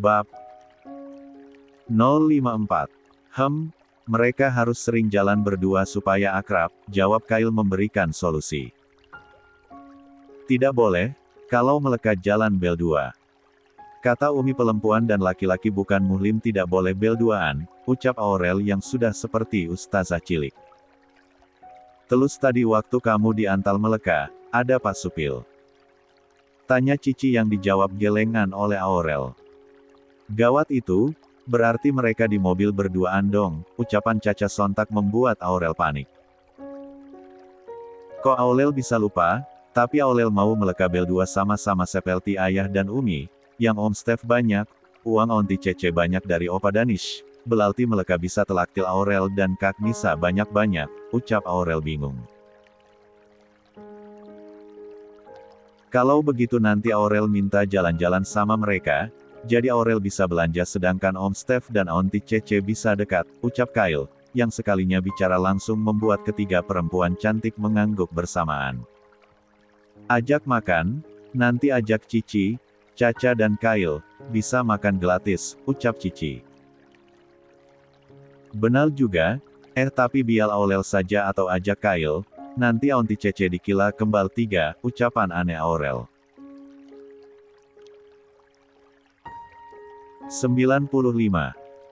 Bab 054. Mereka harus sering jalan berdua supaya akrab, jawab Kyle memberikan solusi. Tidak boleh, kalau melekat jalan bel-dua. Kata Umi perempuan dan laki-laki bukan muhlim tidak boleh bel-duaan, ucap Aurel yang sudah seperti ustazah cilik. Telus tadi waktu kamu di Antal Meleka, ada Pak Supil? Tanya Cici yang dijawab gelengan oleh Aurel. Gawat itu, berarti mereka di mobil berduaan dong, ucapan Caca sontak membuat Aurel panik. Kok Aurel bisa lupa? Tapi Aurel mau meleka bel-dua sama-sama seperti ayah dan Umi, yang Om Stef banyak, uang Onti Cece banyak dari Opa Danish, berarti meleka bisa telaktil Aurel dan Kak Nisa banyak-banyak, ucap Aurel bingung. Kalau begitu nanti Aurel minta jalan-jalan sama mereka, jadi Aurel bisa belanja sedangkan Om Stef dan Onti Cece bisa dekat, ucap Kyle, yang sekalinya bicara langsung membuat ketiga perempuan cantik mengangguk bersamaan. Ajak makan, nanti ajak Cici, Caca dan Kyle, bisa makan gratis, ucap Cici. Benar juga, tapi biar Aurel saja atau ajak Kyle, nanti Onti Cece dikila kembal tiga, ucapan aneh Aurel. 95.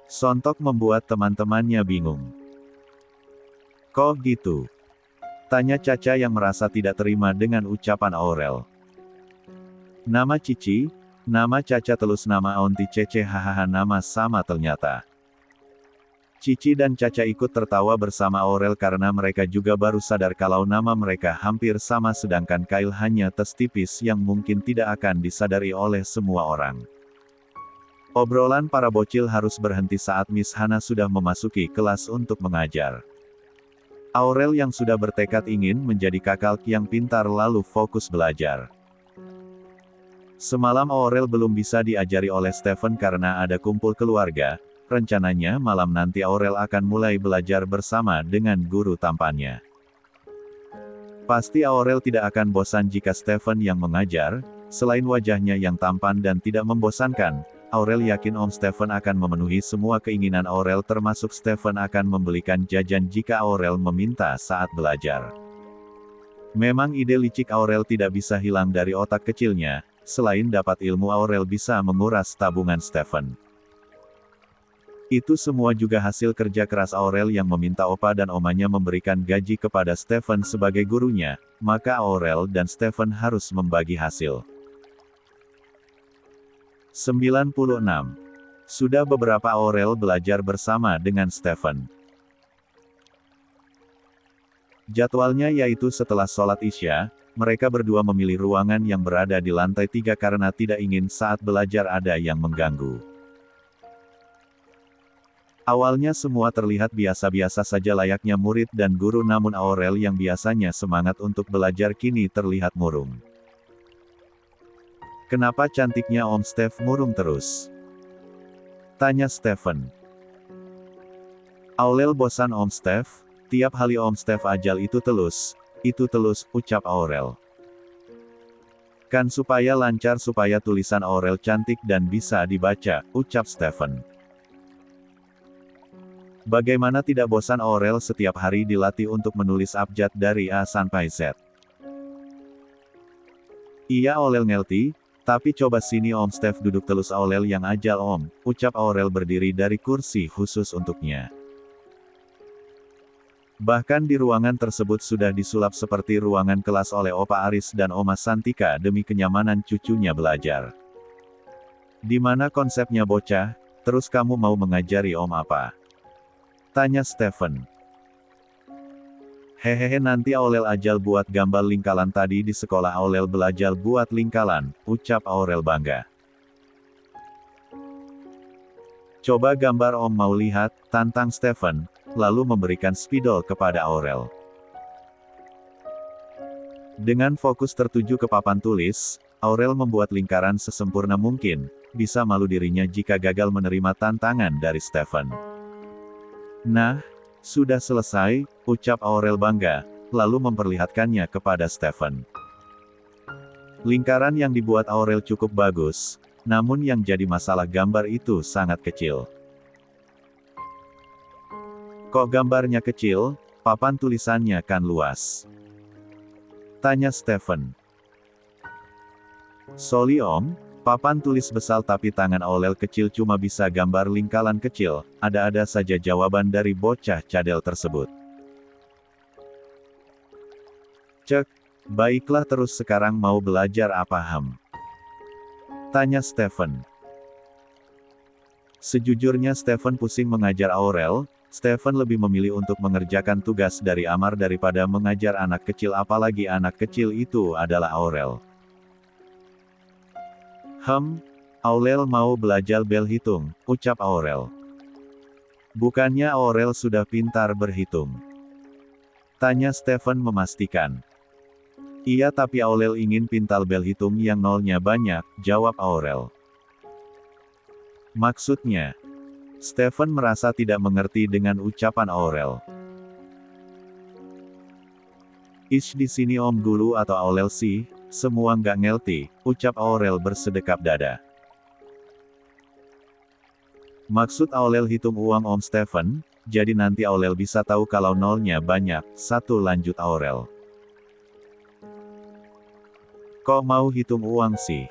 Sontok membuat teman-temannya bingung. Kok gitu? Tanya Caca yang merasa tidak terima dengan ucapan Aurel. Nama Cici, nama Caca telus nama Onti Cece hahaha nama sama ternyata. Cici dan Caca ikut tertawa bersama Aurel karena mereka juga baru sadar kalau nama mereka hampir sama sedangkan Kyle hanya tes tipis yang mungkin tidak akan disadari oleh semua orang. Obrolan para bocil harus berhenti saat Miss Hana sudah memasuki kelas untuk mengajar. Aurel yang sudah bertekad ingin menjadi kakak yang pintar lalu fokus belajar. Semalam Aurel belum bisa diajari oleh Stephen karena ada kumpul keluarga, rencananya malam nanti Aurel akan mulai belajar bersama dengan guru tampannya. Pasti Aurel tidak akan bosan jika Stephen yang mengajar, selain wajahnya yang tampan dan tidak membosankan, Aurel yakin Om Stephen akan memenuhi semua keinginan Aurel termasuk Stephen akan membelikan jajan jika Aurel meminta saat belajar. Memang ide licik Aurel tidak bisa hilang dari otak kecilnya. Selain dapat ilmu Aurel bisa menguras tabungan Stephen. Itu semua juga hasil kerja keras Aurel yang meminta opa dan omanya memberikan gaji kepada Stephen sebagai gurunya, maka Aurel dan Stephen harus membagi hasil. 96. Sudah beberapa Aurel belajar bersama dengan Stephen. Jadwalnya yaitu setelah sholat Isya, mereka berdua memilih ruangan yang berada di lantai 3 karena tidak ingin saat belajar ada yang mengganggu. Awalnya semua terlihat biasa-biasa saja layaknya murid dan guru namun Aurel yang biasanya semangat untuk belajar kini terlihat murung. Kenapa cantiknya Om Stef murung terus? Tanya Stephen. Aurel bosan Om Stef, tiap hari Om Stef ajal itu telus, ucap Aurel. Kan supaya lancar supaya tulisan Aurel cantik dan bisa dibaca, ucap Stephen. Bagaimana tidak bosan Aurel setiap hari dilatih untuk menulis abjad dari A sampai Z. Iya Aurel ngerti, tapi coba sini Om Stef duduk telus Aurel yang ajal Om, ucap Aurel berdiri dari kursi khusus untuknya. Bahkan di ruangan tersebut sudah disulap seperti ruangan kelas oleh Opa Aris dan Oma Santika demi kenyamanan cucunya belajar. Di mana konsepnya bocah, terus kamu mau mengajari Om apa? Tanya Stephen. Hehehe nanti Aurel ajal buat gambar lingkaran tadi di sekolah Aurel belajar buat lingkaran, ucap Aurel bangga. Coba gambar Om mau lihat, tantang Stephen, lalu memberikan spidol kepada Aurel. Dengan fokus tertuju ke papan tulis, Aurel membuat lingkaran sesempurna mungkin, bisa malu dirinya jika gagal menerima tantangan dari Stephen. Nah, sudah selesai, ucap Aurel bangga, lalu memperlihatkannya kepada Stephen. Lingkaran yang dibuat Aurel cukup bagus, namun yang jadi masalah gambar itu sangat kecil. Kok gambarnya kecil? Papan tulisannya kan luas. Tanya Stephen. Sorry om, papan tulis besar tapi tangan Aurel kecil cuma bisa gambar lingkaran kecil, ada-ada saja jawaban dari bocah cadel tersebut. Cek, baiklah terus sekarang mau belajar apa ham? Tanya Stephen. Sejujurnya Stephen pusing mengajar Aurel, Stephen lebih memilih untuk mengerjakan tugas dari Amar daripada mengajar anak kecil apalagi anak kecil itu adalah Aurel. Aurel mau belajar bel hitung, ucap Aurel. Bukannya Aurel sudah pintar berhitung? Tanya Stephen memastikan. Iya tapi Aurel ingin pintar bel hitung yang nolnya banyak, jawab Aurel. Maksudnya? Stephen merasa tidak mengerti dengan ucapan Aurel. Ish di sini om guru atau Aurel sih, semua nggak ngerti, ucap Aurel bersedekap dada. Maksud Aurel hitung uang om Stephen, jadi nanti Aurel bisa tahu kalau nolnya banyak, satu lanjut Aurel. Kok mau hitung uang sih?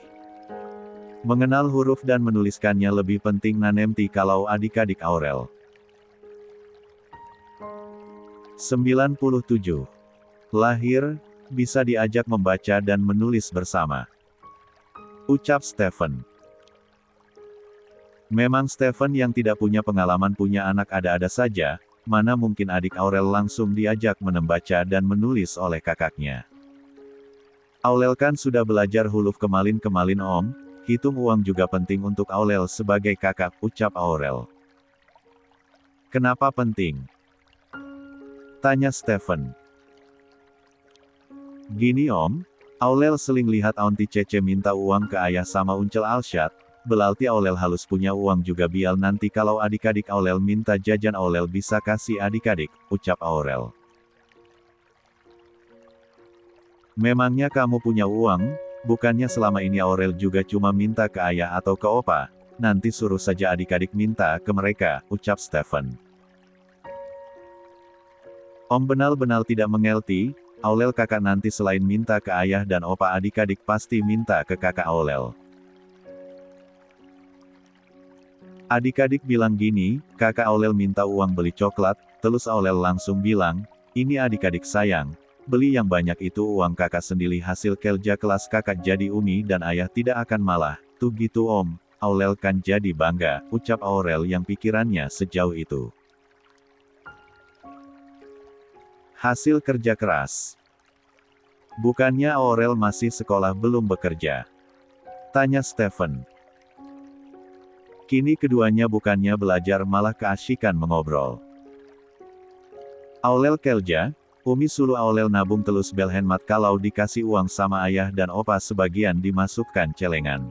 Mengenal huruf dan menuliskannya lebih penting nanti kalau adik-adik Aurel. 97. Lahir, bisa diajak membaca dan menulis bersama. Ucap Stephen. Memang Stephen yang tidak punya pengalaman punya anak ada-ada saja, mana mungkin adik Aurel langsung diajak membaca dan menulis oleh kakaknya. Aurel kan sudah belajar huruf kemarin-kemarin om, hitung uang juga penting untuk Aurel sebagai kakak, ucap Aurel. Kenapa penting? Tanya Stephen. Gini om, Aurel sering lihat Aunty Cece minta uang ke ayah sama Uncel Alshad, berarti Aurel harus punya uang juga biar nanti kalau adik-adik Aurel minta jajan Aurel bisa kasih adik-adik, ucap Aurel. Memangnya kamu punya uang? Bukannya selama ini Aurel juga cuma minta ke ayah atau ke opa, nanti suruh saja adik-adik minta ke mereka, ucap Stephen. Om benar-benar tidak mengerti, Aurel kakak nanti selain minta ke ayah dan opa adik-adik pasti minta ke kakak Aurel. Adik-adik bilang gini, kakak Aurel minta uang beli coklat, terus Aurel langsung bilang, ini adik-adik sayang. Beli yang banyak itu uang kakak sendiri hasil kerja kelas kakak jadi umi dan ayah tidak akan malah, tuh gitu om, Aurel kan jadi bangga, ucap Aurel yang pikirannya sejauh itu. Hasil kerja keras. Bukannya Aurel masih sekolah belum bekerja? Tanya Stephen. Kini keduanya bukannya belajar malah keasyikan mengobrol. Aurel kerja, Umi suruh Aurel nabung telus bel hemat kalau dikasih uang sama ayah dan opa sebagian dimasukkan celengan.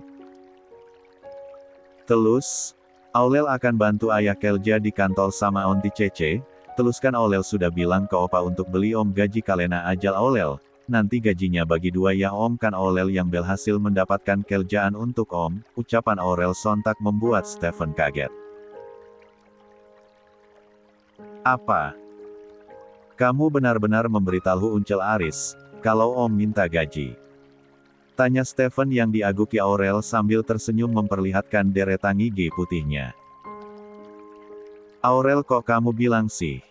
Telus, Aurel akan bantu ayah kerja di kantor sama Aunty Cece, telus kan Aurel sudah bilang ke opa untuk beli om gaji kalena ajal Aurel, nanti gajinya bagi dua ya om kan Aurel yang berhasil mendapatkan kerjaan untuk om, ucapan Aurel sontak membuat Stephen kaget. Apa? Kamu benar-benar memberitahu Uncel Aris, kalau om minta gaji? Tanya Stephen yang diaguki Aurel sambil tersenyum memperlihatkan deretan gigi putihnya. Aurel kok kamu bilang sih?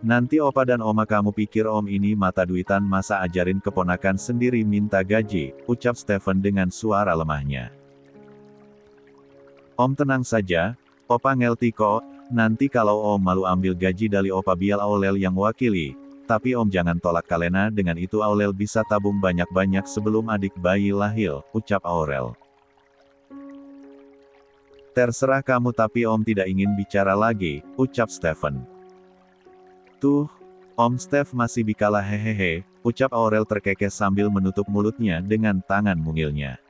Nanti opa dan oma kamu pikir om ini mata duitan masa ajarin keponakan sendiri minta gaji, ucap Stephen dengan suara lemahnya. Om tenang saja, opa ngerti kok. Nanti kalau om malu ambil gaji dari opa biar Aurel yang wakili, tapi om jangan tolak kalena dengan itu Aurel bisa tabung banyak-banyak sebelum adik bayi lahir, ucap Aurel. Terserah kamu tapi om tidak ingin bicara lagi, ucap Stephen. Tuh, om Steph masih bikalah hehehe, ucap Aurel terkekeh sambil menutup mulutnya dengan tangan mungilnya.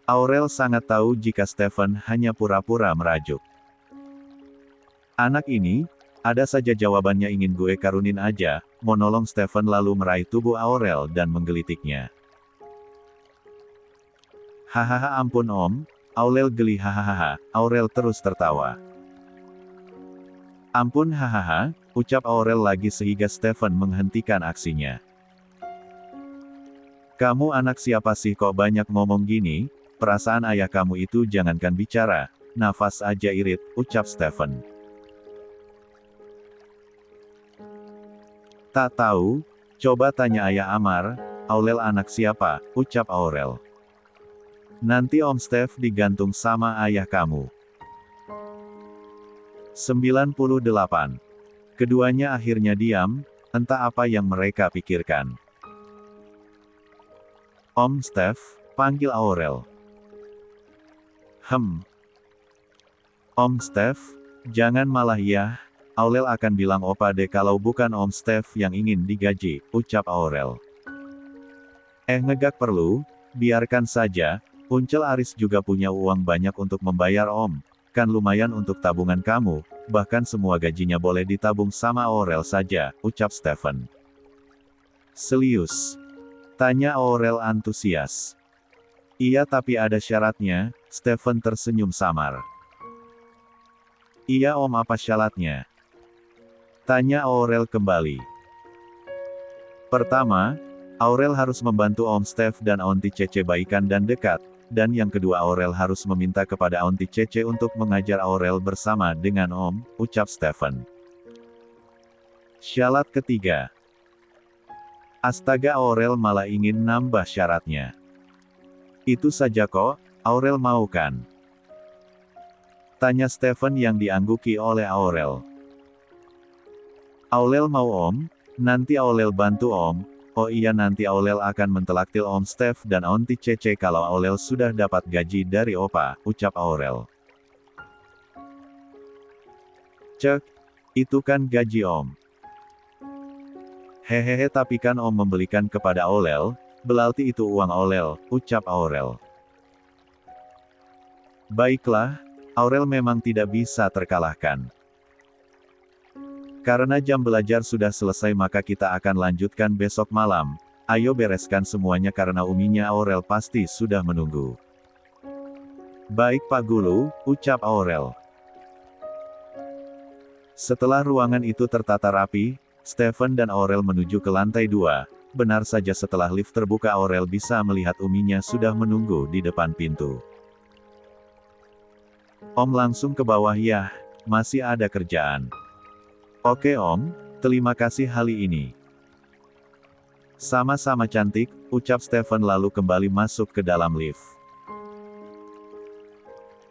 Aurel sangat tahu jika Stephen hanya pura-pura merajuk. Anak ini, ada saja jawabannya ingin gue karunin aja, monolong Stephen lalu meraih tubuh Aurel dan menggelitiknya. Hahaha ampun Om, Aurel geli hahaha, Aurel terus tertawa. Ampun hahaha, ucap Aurel lagi sehingga Stephen menghentikan aksinya. Kamu anak siapa sih kok banyak ngomong gini, perasaan ayah kamu itu jangankan bicara, nafas aja irit, ucap Stephen. Tak tahu, coba tanya ayah Amar, Aurel anak siapa, ucap Aurel. Nanti Om Steph digantung sama ayah kamu. 98. Keduanya akhirnya diam, entah apa yang mereka pikirkan. Om Steph, panggil Aurel. Om Steph, jangan malah ya, Aurel akan bilang opa deh kalau bukan Om Steph yang ingin digaji, ucap Aurel. Ngegak perlu, biarkan saja, Uncel Aris juga punya uang banyak untuk membayar Om. Kan lumayan untuk tabungan kamu, bahkan semua gajinya boleh ditabung sama Aurel saja, ucap Stephen. Serius? Tanya Aurel antusias. Iya tapi ada syaratnya, Stephen tersenyum samar. Iya Om apa syaratnya? Tanya Aurel kembali. Pertama, Aurel harus membantu Om Steph dan Aunty Cece baikan dan dekat. Dan yang kedua Aurel harus meminta kepada Aunty Cece untuk mengajar Aurel bersama dengan Om, ucap Stephen. Syarat ketiga. Astaga Aurel malah ingin nambah syaratnya. Itu saja kok, Aurel mau kan? Tanya Stephen yang diangguki oleh Aurel. Aurel mau Om, nanti Aurel bantu Om. Oh iya nanti Aurel akan mentelaktil Om Steph dan Aunty Cece kalau Aurel sudah dapat gaji dari Opa, ucap Aurel. Cek, itu kan gaji Om. Hehehe tapi kan Om membelikan kepada Aurel, berarti itu uang Aurel, ucap Aurel. Baiklah, Aurel memang tidak bisa terkalahkan. Karena jam belajar sudah selesai maka kita akan lanjutkan besok malam. Ayo bereskan semuanya karena uminya Aurel pasti sudah menunggu. Baik Pak Guru, ucap Aurel. Setelah ruangan itu tertata rapi, Stephen dan Aurel menuju ke lantai 2. Benar saja setelah lift terbuka Aurel bisa melihat uminya sudah menunggu di depan pintu. Om langsung ke bawah ya, masih ada kerjaan. Oke Om, terima kasih hari ini. Sama-sama cantik, ucap Stephen lalu kembali masuk ke dalam lift.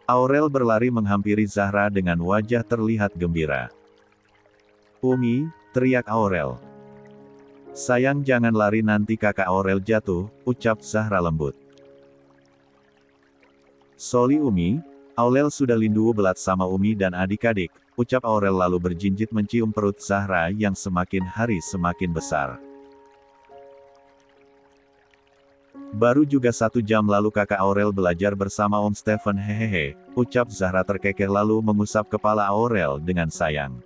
Aurel berlari menghampiri Zahra dengan wajah terlihat gembira. Umi, teriak Aurel. Sayang jangan lari nanti kakak Aurel jatuh, ucap Zahra lembut. Sorry Umi, Aurel sudah lindu belat sama Umi dan adik-adik, ucap Aurel lalu berjinjit mencium perut Zahra yang semakin hari semakin besar. Baru juga 1 jam lalu kakak Aurel belajar bersama Om Stephen hehehe, ucap Zahra terkekeh lalu mengusap kepala Aurel dengan sayang.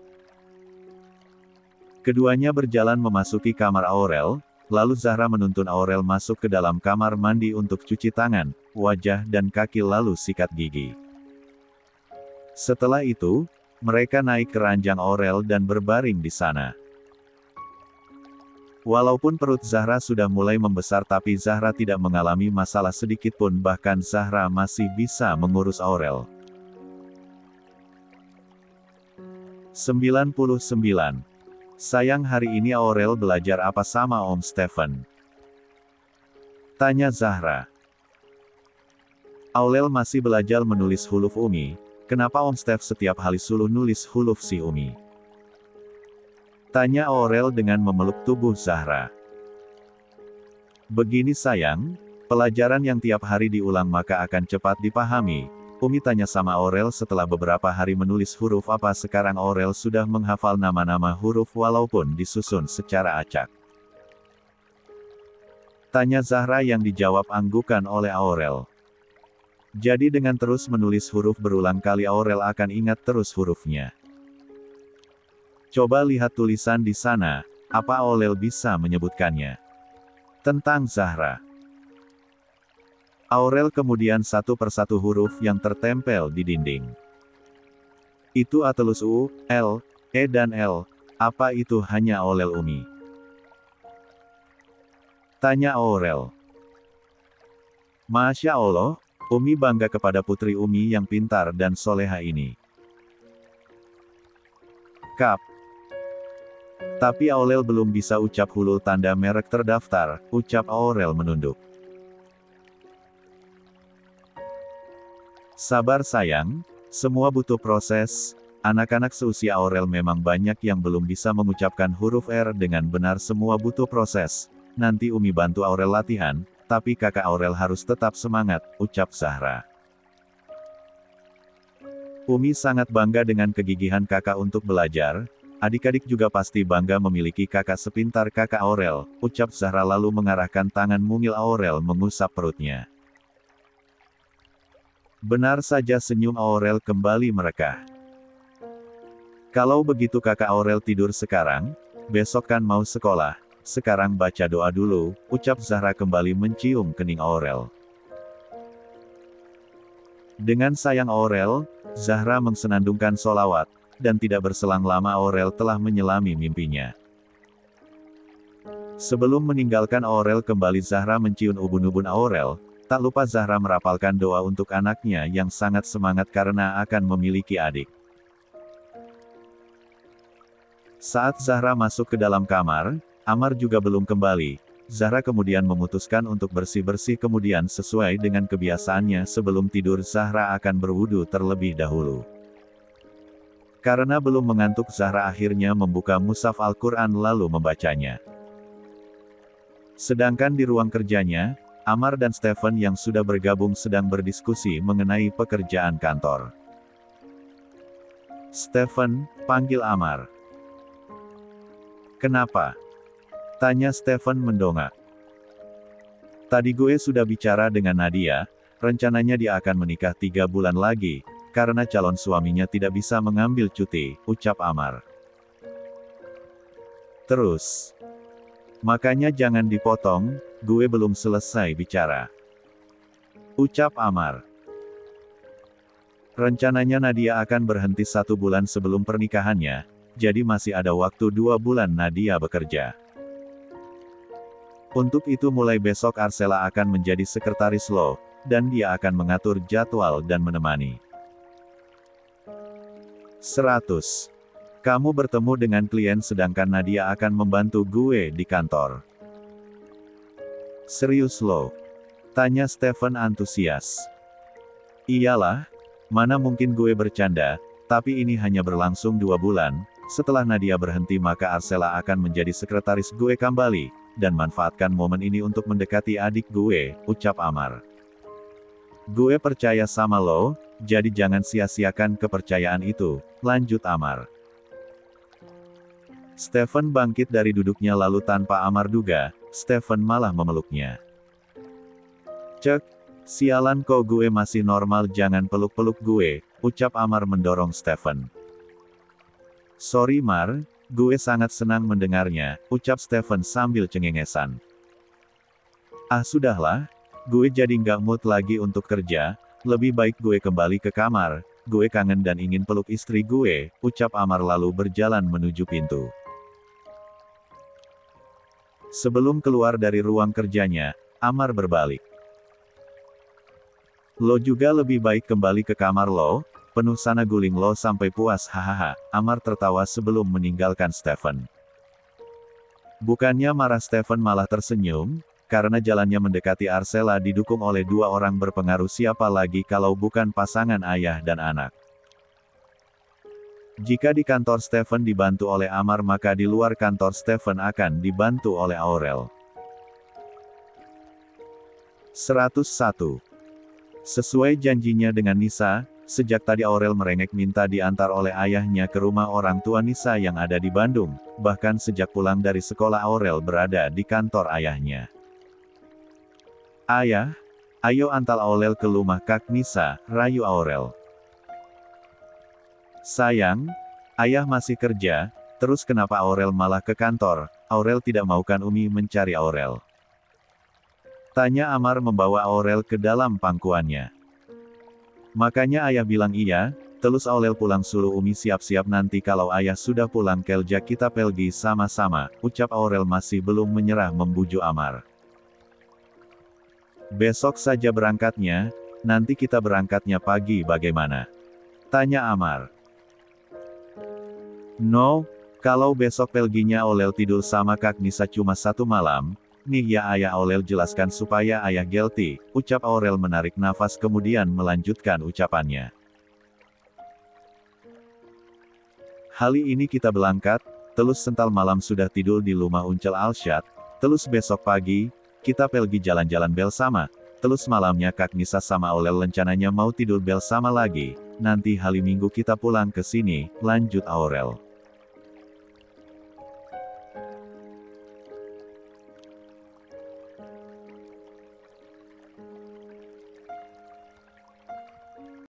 Keduanya berjalan memasuki kamar Aurel, lalu Zahra menuntun Aurel masuk ke dalam kamar mandi untuk cuci tangan, wajah dan kaki lalu sikat gigi. Setelah itu, mereka naik ke ranjang Aurel dan berbaring di sana. Walaupun perut Zahra sudah mulai membesar tapi Zahra tidak mengalami masalah sedikit pun bahkan Zahra masih bisa mengurus Aurel. 99. Sayang hari ini Aurel belajar apa sama Om Stephen? Tanya Zahra. Aurel masih belajar menulis huruf Umi. Kenapa Om Steph setiap hari suruh nulis huruf si Umi? Tanya Aurel dengan memeluk tubuh Zahra. Begini sayang, pelajaran yang tiap hari diulang maka akan cepat dipahami. Umi tanya sama Aurel setelah beberapa hari menulis huruf apa sekarang Aurel sudah menghafal nama-nama huruf walaupun disusun secara acak. Tanya Zahra yang dijawab anggukan oleh Aurel. Jadi dengan terus menulis huruf berulang kali Aurel akan ingat terus hurufnya. Coba lihat tulisan di sana, apa Aurel bisa menyebutkannya? Tentang Zahra. Aurel kemudian satu persatu huruf yang tertempel di dinding. Itu atelus U, L, E dan L. Apa itu hanya Aurel Umi? Tanya Aurel. Masya Allah, Umi bangga kepada putri Umi yang pintar dan soleha ini. Kap. Tapi Aurel belum bisa ucap hulul tanda merek terdaftar, ucap Aurel menunduk. Sabar sayang, semua butuh proses. Anak-anak seusia Aurel memang banyak yang belum bisa mengucapkan huruf R dengan benar, semua butuh proses. Nanti Umi bantu Aurel latihan, tapi kakak Aurel harus tetap semangat, ucap Zahra. Umi sangat bangga dengan kegigihan kakak untuk belajar. Adik-adik juga pasti bangga memiliki kakak sepintar kakak Aurel, ucap Zahra lalu mengarahkan tangan mungil Aurel mengusap perutnya. Benar saja, senyum Aurel kembali merekah. Kalau begitu kakak Aurel tidur sekarang, besok kan mau sekolah, sekarang baca doa dulu, ucap Zahra kembali mencium kening Aurel. Dengan sayang Aurel, Zahra mensenandungkan solawat, dan tidak berselang lama Aurel telah menyelami mimpinya. Sebelum meninggalkan Aurel kembali, Zahra mencium ubun-ubun Aurel. Tak lupa Zahra merapalkan doa untuk anaknya yang sangat semangat karena akan memiliki adik. Saat Zahra masuk ke dalam kamar, Amar juga belum kembali. Zahra kemudian memutuskan untuk bersih-bersih, kemudian sesuai dengan kebiasaannya sebelum tidur Zahra akan berwudu terlebih dahulu. Karena belum mengantuk, Zahra akhirnya membuka mushaf Al-Quran lalu membacanya. Sedangkan di ruang kerjanya, Amar dan Stephen yang sudah bergabung sedang berdiskusi mengenai pekerjaan kantor. Stephen, panggil Amar. Kenapa? Tanya Stephen mendongak. Tadi gue sudah bicara dengan Nadia, rencananya dia akan menikah 3 bulan lagi, karena calon suaminya tidak bisa mengambil cuti, ucap Amar. Terus? Makanya jangan dipotong, gue belum selesai bicara, ucap Amar. Rencananya Nadia akan berhenti 1 bulan sebelum pernikahannya, jadi masih ada waktu 2 bulan Nadia bekerja. Untuk itu mulai besok Arsela akan menjadi sekretaris lo, dan dia akan mengatur jadwal dan menemani. 100. Kamu bertemu dengan klien sedangkan Nadia akan membantu gue di kantor. Serius lo? Tanya Stephen antusias. Iyalah, mana mungkin gue bercanda, tapi ini hanya berlangsung 2 bulan, setelah Nadia berhenti maka Arsela akan menjadi sekretaris gue kembali, dan manfaatkan momen ini untuk mendekati adik gue, ucap Amar. Gue percaya sama lo, jadi jangan sia-siakan kepercayaan itu, lanjut Amar. Stephen bangkit dari duduknya lalu tanpa Amar duga, Stephen malah memeluknya. Cek, sialan kok gue masih normal, jangan peluk-peluk gue, ucap Amar mendorong Stephen. Sorry Mar, gue sangat senang mendengarnya, ucap Stephen sambil cengengesan. Ah sudahlah, gue jadi nggak mood lagi untuk kerja, lebih baik gue kembali ke kamar, gue kangen dan ingin peluk istri gue, ucap Amar lalu berjalan menuju pintu. Sebelum keluar dari ruang kerjanya, Amar berbalik. Lo juga lebih baik kembali ke kamar lo, penuh sana guling lo sampai puas, hahaha, Amar tertawa sebelum meninggalkan Stephen. Bukannya marah, Stephen malah tersenyum, karena jalannya mendekati Arsela didukung oleh 2 orang berpengaruh, siapa lagi kalau bukan pasangan ayah dan anak. Jika di kantor Stephen dibantu oleh Amar maka di luar kantor Stephen akan dibantu oleh Aurel. 101. Sesuai janjinya dengan Nisa, sejak tadi Aurel merengek minta diantar oleh ayahnya ke rumah orang tua Nisa yang ada di Bandung, bahkan sejak pulang dari sekolah Aurel berada di kantor ayahnya. Ayah, ayo antar Aurel ke rumah Kak Nisa, rayu Aurel. Sayang, ayah masih kerja, terus kenapa Aurel malah ke kantor? Aurel tidak mau kan Umi mencari Aurel. Tanya Amar membawa Aurel ke dalam pangkuannya. Makanya ayah bilang iya, telus Aurel pulang suruh Umi siap-siap nanti kalau ayah sudah pulang Kelja kita pergi sama-sama, ucap Aurel masih belum menyerah membujuk Amar. Besok saja berangkatnya, nanti kita berangkatnya pagi bagaimana? Tanya Amar. No, kalau besok perginya Aurel tidur sama Kak Nisa cuma 1 malam, nih ya ayah Aurel jelaskan supaya ayah guilty, ucap Aurel menarik nafas kemudian melanjutkan ucapannya. Hari ini kita berangkat, telus sental malam sudah tidur di rumah Uncel Alshad, telus besok pagi, kita pergi jalan-jalan bersama, telus malamnya Kak Nisa sama Aurel rencananya mau tidur bersama lagi, nanti hari Minggu kita pulang ke sini, lanjut Aurel.